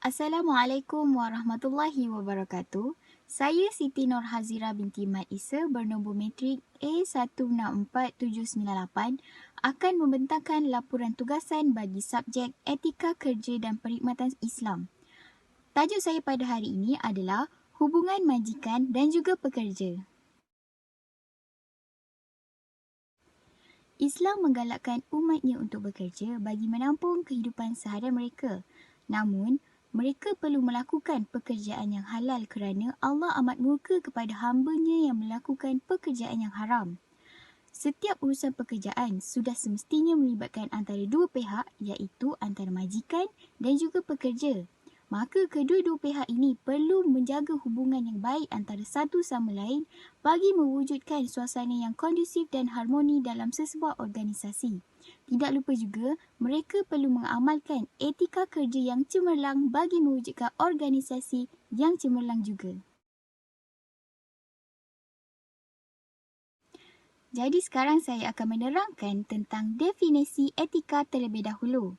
Assalamualaikum warahmatullahi wabarakatuh. Saya Siti Nurhazira binti Mat Isa bernombor matrik A164798 akan membentangkan laporan tugasan bagi subjek Etika Kerja dan Perkhidmatan Islam. Tajuk saya pada hari ini adalah hubungan majikan dan juga pekerja. Islam menggalakkan umatnya untuk bekerja bagi menampung kehidupan seharian mereka. Namun, mereka perlu melakukan pekerjaan yang halal kerana Allah amat murka kepada hamba-Nya yang melakukan pekerjaan yang haram. Setiap urusan pekerjaan sudah semestinya melibatkan antara dua pihak iaitu antara majikan dan juga pekerja. Maka kedua-dua pihak ini perlu menjaga hubungan yang baik antara satu sama lain bagi mewujudkan suasana yang kondusif dan harmoni dalam sesebuah organisasi. Tidak lupa juga, mereka perlu mengamalkan etika kerja yang cemerlang bagi mewujudkan organisasi yang cemerlang juga. Jadi sekarang saya akan menerangkan tentang definisi etika terlebih dahulu.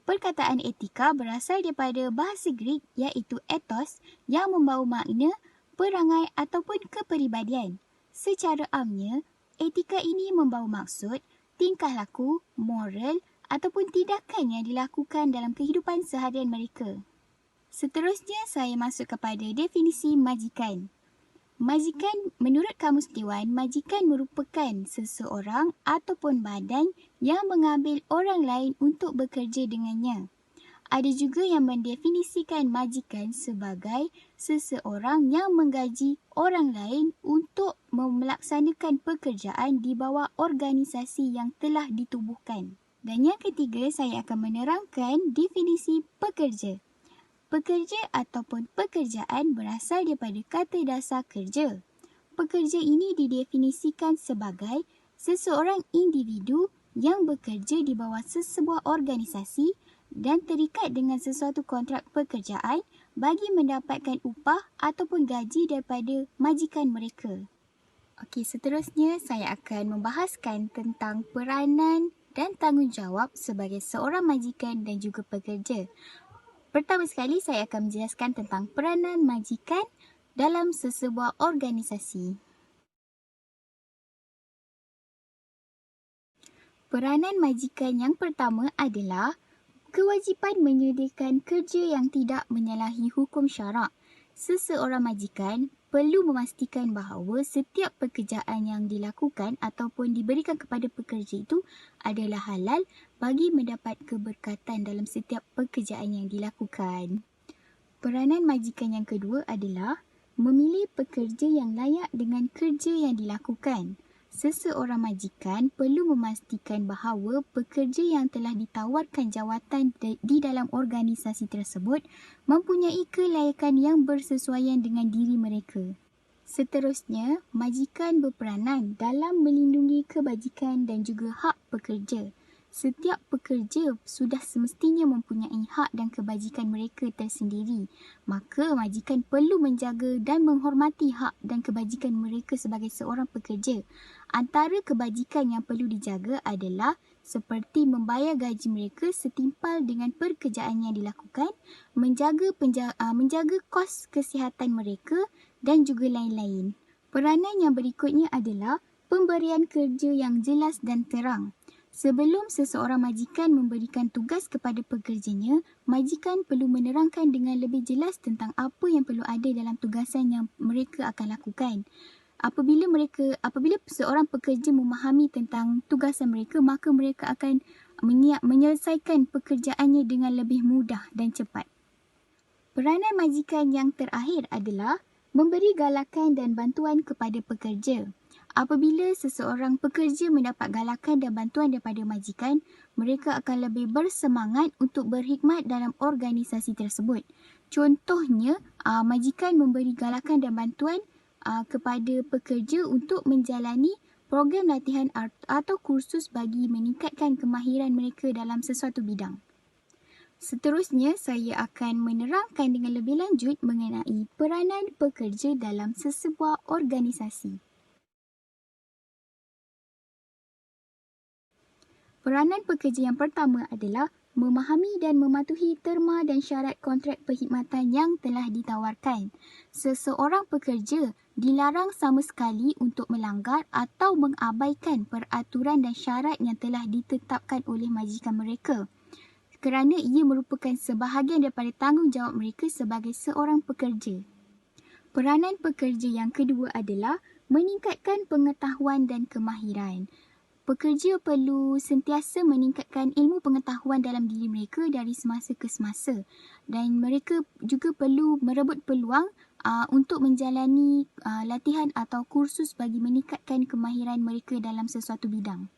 Perkataan etika berasal daripada bahasa Greek iaitu ethos yang membawa makna perangai ataupun kepribadian. Secara amnya, etika ini membawa maksud tingkah laku, moral ataupun tindakan yang dilakukan dalam kehidupan seharian mereka. Seterusnya saya masuk kepada definisi majikan. Majikan, menurut Kamus Dewan, majikan merupakan seseorang ataupun badan yang mengambil orang lain untuk bekerja dengannya. Ada juga yang mendefinisikan majikan sebagai seseorang yang menggaji orang lain untuk melaksanakan pekerjaan di bawah organisasi yang telah ditubuhkan. Dan yang ketiga, saya akan menerangkan definisi pekerja. Pekerja ataupun pekerjaan berasal daripada kata dasar kerja. Pekerja ini didefinisikan sebagai seseorang individu yang bekerja di bawah sesebuah organisasi dan terikat dengan sesuatu kontrak pekerjaan bagi mendapatkan upah ataupun gaji daripada majikan mereka. Okey, seterusnya saya akan membahaskan tentang peranan dan tanggungjawab sebagai seorang majikan dan juga pekerja. Pertama sekali, saya akan menjelaskan tentang peranan majikan dalam sesebuah organisasi. Peranan majikan yang pertama adalah kewajipan menyediakan kerja yang tidak menyalahi hukum syarak. Seseorang majikan perlu memastikan bahawa setiap pekerjaan yang dilakukan ataupun diberikan kepada pekerja itu adalah halal bagi mendapat keberkatan dalam setiap pekerjaan yang dilakukan. Peranan majikan yang kedua adalah memilih pekerja yang layak dengan kerja yang dilakukan. Seseorang majikan perlu memastikan bahawa pekerja yang telah ditawarkan jawatan di dalam organisasi tersebut mempunyai kelayakan yang bersesuaian dengan diri mereka. Seterusnya, majikan berperanan dalam melindungi kebajikan dan juga hak pekerja. Setiap pekerja sudah semestinya mempunyai hak dan kebajikan mereka tersendiri. Maka majikan perlu menjaga dan menghormati hak dan kebajikan mereka sebagai seorang pekerja. Antara kebajikan yang perlu dijaga adalah seperti membayar gaji mereka setimpal dengan pekerjaan yang dilakukan, menjaga kos kesihatan mereka dan juga lain-lain. Peranan yang berikutnya adalah pemberian kerja yang jelas dan terang. Sebelum seseorang majikan memberikan tugas kepada pekerjanya, majikan perlu menerangkan dengan lebih jelas tentang apa yang perlu ada dalam tugasan yang mereka akan lakukan. Apabila seorang pekerja memahami tentang tugasan mereka, maka mereka akan menyelesaikan pekerjaannya dengan lebih mudah dan cepat. Peranan majikan yang terakhir adalah memberi galakan dan bantuan kepada pekerja. Apabila seseorang pekerja mendapat galakan dan bantuan daripada majikan, mereka akan lebih bersemangat untuk berkhidmat dalam organisasi tersebut. Contohnya, majikan memberi galakan dan bantuan kepada pekerja untuk menjalani program latihan atau kursus bagi meningkatkan kemahiran mereka dalam sesuatu bidang. Seterusnya, saya akan menerangkan dengan lebih lanjut mengenai peranan pekerja dalam sesebuah organisasi. Peranan pekerja yang pertama adalah memahami dan mematuhi terma dan syarat kontrak perkhidmatan yang telah ditawarkan. Seseorang pekerja dilarang sama sekali untuk melanggar atau mengabaikan peraturan dan syarat yang telah ditetapkan oleh majikan mereka, kerana ia merupakan sebahagian daripada tanggungjawab mereka sebagai seorang pekerja. Peranan pekerja yang kedua adalah meningkatkan pengetahuan dan kemahiran. Pekerja perlu sentiasa meningkatkan ilmu pengetahuan dalam diri mereka dari semasa ke semasa, dan mereka juga perlu merebut peluang untuk menjalani latihan atau kursus bagi meningkatkan kemahiran mereka dalam sesuatu bidang.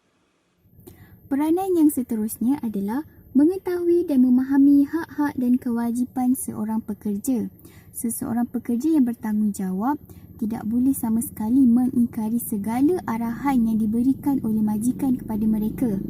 Peranan yang seterusnya adalah mengetahui dan memahami hak-hak dan kewajipan seorang pekerja. Seseorang pekerja yang bertanggungjawab tidak boleh sama sekali mengingkari segala arahan yang diberikan oleh majikan kepada mereka.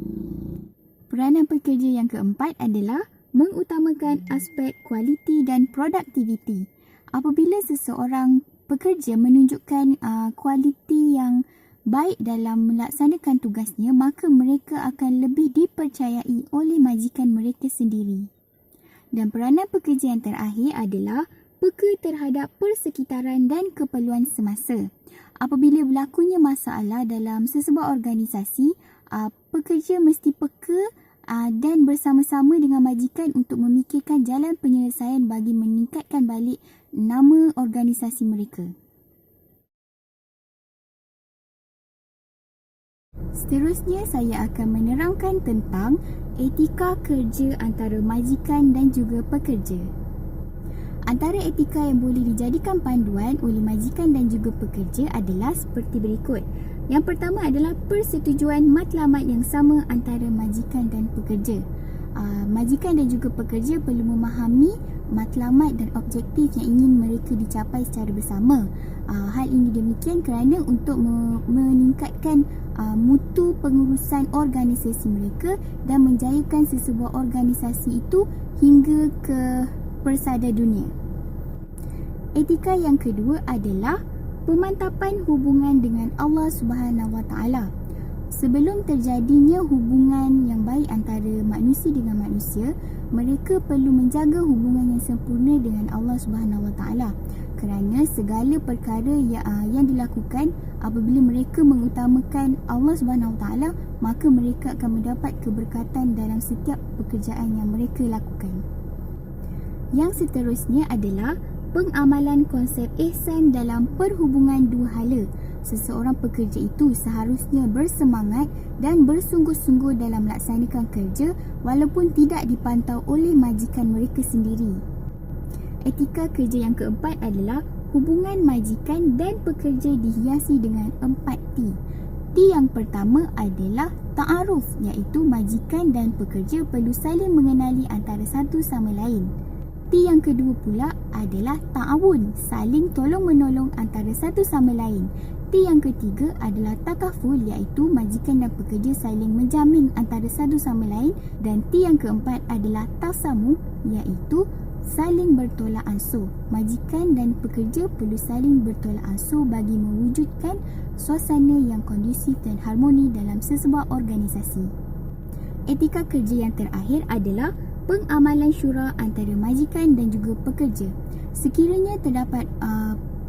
Peranan pekerja yang keempat adalah mengutamakan aspek kualiti dan produktiviti. Apabila seseorang pekerja menunjukkan kualiti yang baik dalam melaksanakan tugasnya, maka mereka akan lebih dipercayai oleh majikan mereka sendiri. Dan peranan pekerja yang terakhir adalah peka terhadap persekitaran dan keperluan semasa. Apabila berlakunya masalah dalam sesebuah organisasi, pekerja mesti peka dan bersama-sama dengan majikan untuk memikirkan jalan penyelesaian bagi meningkatkan balik nama organisasi mereka. Seterusnya, saya akan menerangkan tentang etika kerja antara majikan dan juga pekerja. Antara etika yang boleh dijadikan panduan oleh majikan dan juga pekerja adalah seperti berikut. Yang pertama adalah persetujuan matlamat yang sama antara majikan dan pekerja. Majikan dan juga pekerja perlu memahami matlamat dan objektif yang ingin mereka dicapai secara bersama. Hal ini demikian kerana untuk meningkatkan mutu pengurusan organisasi mereka dan menjayakan sesebuah organisasi itu hingga ke persada dunia. Etika yang kedua adalah pemantapan hubungan dengan Allah Subhanahu Wa Taala. Sebelum terjadinya hubungan yang baik antara manusia dengan manusia, mereka perlu menjaga hubungan yang sempurna dengan Allah Subhanahu Wa Taala. Kerana segala perkara yang dilakukan apabila mereka mengutamakan Allah Subhanahu Wa Taala, maka mereka akan mendapat keberkatan dalam setiap pekerjaan yang mereka lakukan. Yang seterusnya adalah pengamalan konsep ihsan dalam perhubungan dua hala. Seseorang pekerja itu seharusnya bersemangat dan bersungguh-sungguh dalam melaksanakan kerja walaupun tidak dipantau oleh majikan mereka sendiri. Etika kerja yang keempat adalah hubungan majikan dan pekerja dihiasi dengan 4 T. T yang pertama adalah ta'aruf, iaitu majikan dan pekerja perlu saling mengenali antara satu sama lain. T yang kedua pula adalah ta'awun, saling tolong-menolong antara satu sama lain. T yang ketiga adalah takaful, iaitu majikan dan pekerja saling menjamin antara satu sama lain. Dan T yang keempat adalah tasamu, iaitu saling bertolak ansur. Majikan dan pekerja perlu saling bertolak ansur bagi mewujudkan suasana yang kondusif dan harmoni dalam sesebuah organisasi. Etika kerja yang terakhir adalah pengamalan syura antara majikan dan juga pekerja. Sekiranya terdapat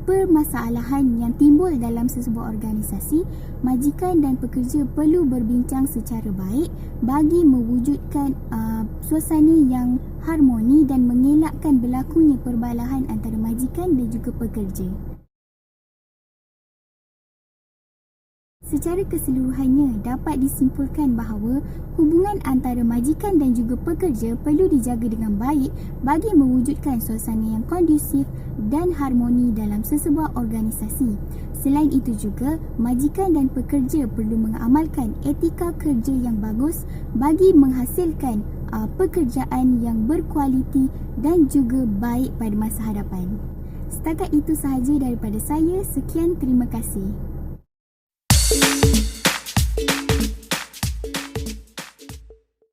permasalahan yang timbul dalam sesebuah organisasi, majikan dan pekerja perlu berbincang secara baik bagi mewujudkan suasana yang harmoni dan mengelakkan berlakunya perbalahan antara majikan dan juga pekerja. Secara keseluruhannya, dapat disimpulkan bahawa hubungan antara majikan dan juga pekerja perlu dijaga dengan baik bagi mewujudkan suasana yang kondusif dan harmoni dalam sesebuah organisasi. Selain itu juga, majikan dan pekerja perlu mengamalkan etika kerja yang bagus bagi menghasilkan pekerjaan yang berkualiti dan juga baik pada masa hadapan. Setakat itu sahaja daripada saya. Sekian, terima kasih.